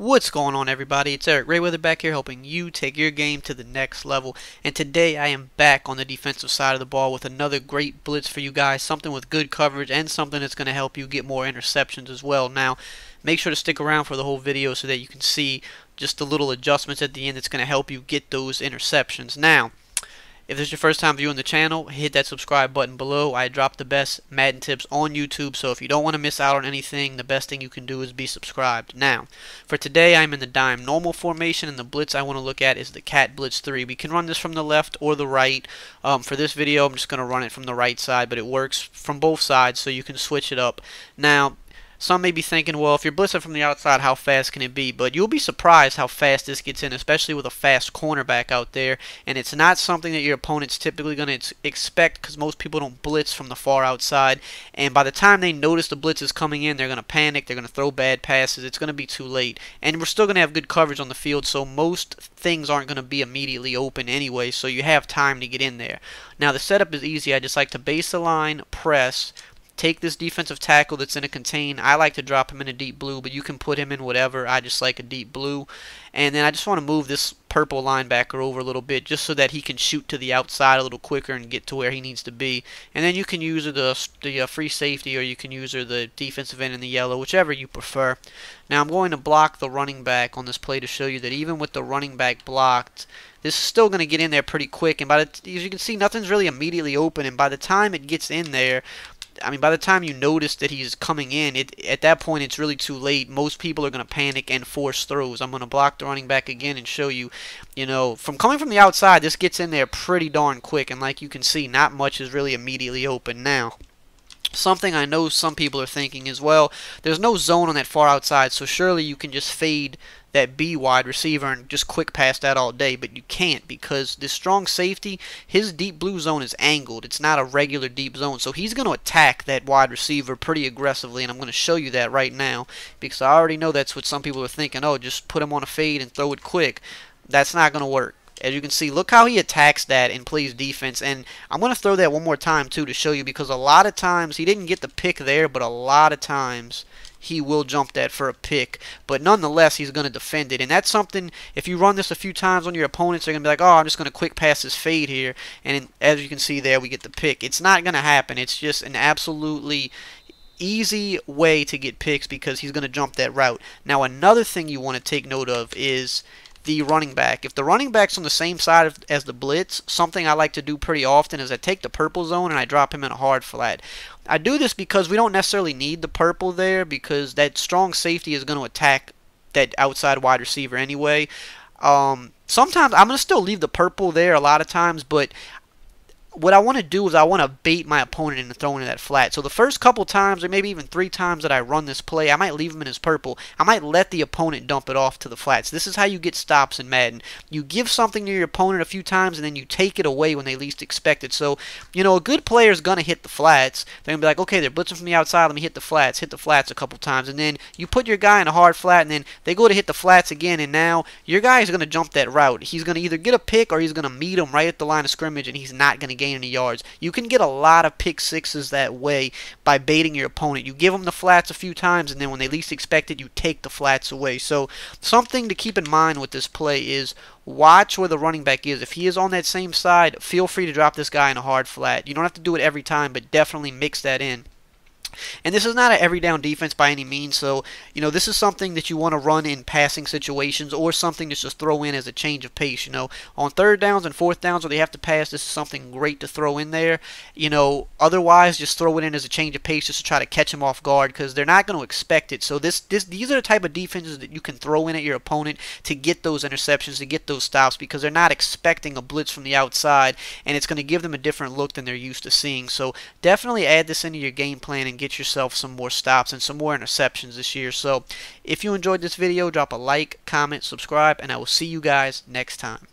What's going on, everybody? It's EricRayweather back here helping you take your game to the next level. And today I am back on the defensive side of the ball with another great blitz for you guys. Something with good coverage and something that's going to help you get more interceptions as well. Now, make sure to stick around for the whole video so that you can see just the little adjustments at the end that's going to help you get those interceptions. Now, if this is your first time viewing the channel, hit that subscribe button below. I drop the best Madden tips on YouTube, so if you don't want to miss out on anything, the best thing you can do is be subscribed. Now, for today, I'm in the dime normal formation, and the blitz I want to look at is the Cat Blitz 3. We can run this from the left or the right. For this video, I'm just going to run it from the right side, but it works from both sides, so you can switch it up. Now, some may be thinking, well, if you're blitzing from the outside, how fast can it be? But you'll be surprised how fast this gets in, especially with a fast cornerback out there. And it's not something that your opponent's typically going to expect because most people don't blitz from the far outside. And by the time they notice the blitz is coming in, they're going to panic. They're going to throw bad passes. It's going to be too late. And we're still going to have good coverage on the field, so most things aren't going to be immediately open anyway, so you have time to get in there. Now, the setup is easy. I just like to base the line, press, take this defensive tackle that's in a contain. I like to drop him in a deep blue, but you can put him in whatever. I just like a deep blue. And then I just want to move this purple linebacker over a little bit just so that he can shoot to the outside a little quicker and get to where he needs to be. And then you can use the free safety, or you can use the defensive end in the yellow, whichever you prefer. Now I'm going to block the running back on this play to show you that even with the running back blocked, this is still going to get in there pretty quick. And as you can see, nothing's really immediately open. And by the time it gets in there, by the time you notice that he's coming in, at that point it's really too late. Most people are going to panic and force throws. I'm going to block the running back again and show you, from coming from the outside, this gets in there pretty darn quick. And like you can see, not much is really immediately open now. Something I know some people are thinking is, well, there's no zone on that far outside, so surely you can just fade that B wide receiver and just quick pass that all day, but you can't, because this strong safety, his deep blue zone is angled. It's not a regular deep zone, so he's going to attack that wide receiver pretty aggressively, and I'm going to show you that right now, because I already know that's what some people are thinking. Oh, just put him on a fade and throw it quick. That's not going to work. As you can see, look how he attacks that and plays defense. And I'm going to throw that one more time, too, to show you, because a lot of times, he didn't get the pick there, but a lot of times he will jump that for a pick. But nonetheless, he's going to defend it. And that's something, if you run this a few times on your opponents, they're going to be like, oh, I'm just going to quick pass this fade here. And as you can see there, we get the pick. It's not going to happen. It's just an absolutely easy way to get picks because he's going to jump that route. Now, another thing you want to take note of is the running back. If the running back's on the same side as the blitz, something I like to do pretty often is I take the purple zone and I drop him in a hard flat. I do this because we don't necessarily need the purple there, because that strong safety is going to attack that outside wide receiver anyway. Sometimes I'm going to still leave the purple there a lot of times, but what I want to do is I want to bait my opponent into throwing that flat. So the first couple times, or maybe even 3 times that I run this play, I might leave him in his purple. I might let the opponent dump it off to the flats. This is how you get stops in Madden. You give something to your opponent a few times, and then you take it away when they least expect it. So, a good player is going to hit the flats. They're going to be like, okay, they're blitzing from the outside, let me hit the flats a couple times. And then you put your guy in a hard flat, and then they go to hit the flats again, and now your guy is going to jump that route. He's going to either get a pick, or he's going to meet him right at the line of scrimmage, and he's not going to gain any yards. You can get a lot of pick sixes that way by baiting your opponent. You give them the flats a few times, and then when they least expect it, you take the flats away. So something to keep in mind with this play is watch where the running back is. If he is on that same side, feel free to drop this guy in a hard flat. You don't have to do it every time, but definitely mix that in. And this is not an every down defense by any means, so this is something that you want to run in passing situations, or something to just throw in as a change of pace. On 3rd downs and 4th downs where they have to pass, this is something great to throw in there. Otherwise, just throw it in as a change of pace just to try to catch them off guard, because they're not going to expect it. So these are the type of defenses that you can throw in at your opponent to get those interceptions, to get those stops, because they're not expecting a blitz from the outside, and it's going to give them a different look than they're used to seeing. So definitely add this into your game plan and get yourself some more stops and some more interceptions this year. So if you enjoyed this video, drop a like, comment, subscribe, and I will see you guys next time.